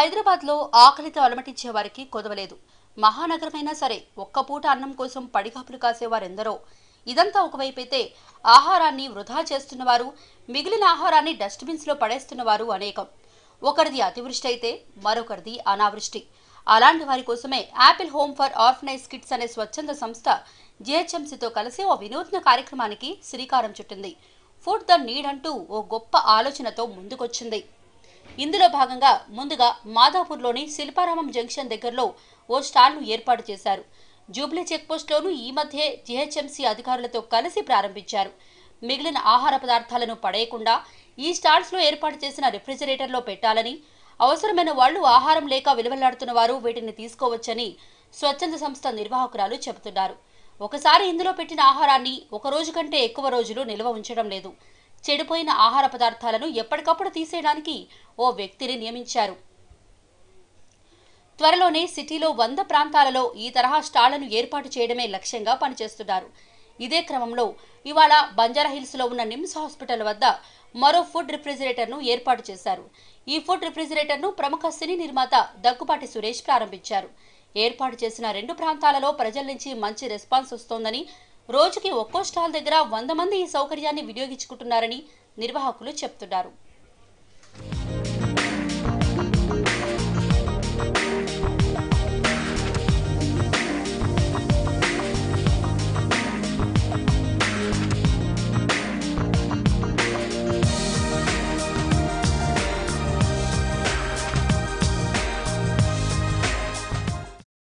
హైదరాబాద్లో ఆకలితో అలమటించే వారికి కొదవలేదు. మహానగరమైనా సరే ఒక్క పూట అన్నం కోసం పడిగాపులు కాసేవారెందరో. ఇదంతా ఒకవైపైతే ఆహారాన్ని వృధా చేస్తున్నవారు, మిగిలిన ఆహారాన్ని డస్ట్బిన్స్లో పడేస్తున్నవారు అనేకం. ఒకరిది అతివృష్టి అయితే మరొకరిది అనావృష్టి. అలాంటి వారి కోసమే Apple home for orphanage kids అనే స్వచ్ఛంద సంస్థ జిహెచ్ఎంసీతో కలిసి ఓ వినూత్న కార్యక్రమానికి శ్రీకారం చుట్టింది. ఫుడ్ ద నీడ్ అంటూ ఓ గొప్ప ఆలోచనతో ముందుకొచ్చింది. ఇందులో భాగంగా ముందుగా మాదాపూర్లోని శిల్పారామం జంక్షన్ దగ్గరలో ఓ స్టాల్ను ఏర్పాటు చేశారు. జూబ్లీ చెక్పోస్ట్లోనూ ఈ మధ్య జిహెచ్ఎంసీ అధికారులతో కలిసి ప్రారంభించారు. మిగిలిన ఆహార పదార్థాలను పడేయకుండా ఈ స్టాల్స్లో ఏర్పాటు చేసిన రిఫ్రిజిరేటర్లో పెట్టాలని, అవసరమైన వాళ్లు ఆహారం లేక విలువలాడుతున్న వారు వీటిని తీసుకోవచ్చని స్వచ్ఛంద సంస్థ నిర్వాహకురాలు చెబుతున్నారు. ఒకసారి ఇందులో పెట్టిన ఆహారాన్ని ఒక రోజు కంటే ఎక్కువ రోజులు నిల్వ ఉంచడం లేదు. చెడిపోయిన ఆహార పదార్థాలను ఎప్పటికప్పుడు తీసేయడానికి ఓ వ్యక్తిని నియమించారు. త్వరలోనే సిటీలో 100 ప్రాంతాలలో ఈ తరహా స్టాళ్లను ఏర్పాటు చేయడమే లక్ష్యంగా పనిచేస్తున్నారు. ఇదే క్రమంలో ఇవాళ బంజారాహిల్స్లో ఉన్న నిమ్స్ హాస్పిటల్ వద్ద మరో ఫుడ్ రిఫ్రిజిరేటర్ను ఏర్పాటు చేశారు. ఈ ఫుడ్ రిఫ్రిజిరేటర్ను ప్రముఖ సినీ నిర్మాత దగ్గుపాటి సురేష్ ప్రారంభించారు. ఏర్పాటు చేసిన 2 ప్రాంతాలలో ప్రజల నుంచి మంచి రెస్పాన్స్ వస్తోందని, రోజుకి ఒక్కో స్టాల్ దగ్గర 100 మంది ఈ సౌకర్యాన్ని వినియోగించుకుంటున్నారని నిర్వాహకులు చెప్తున్నారు.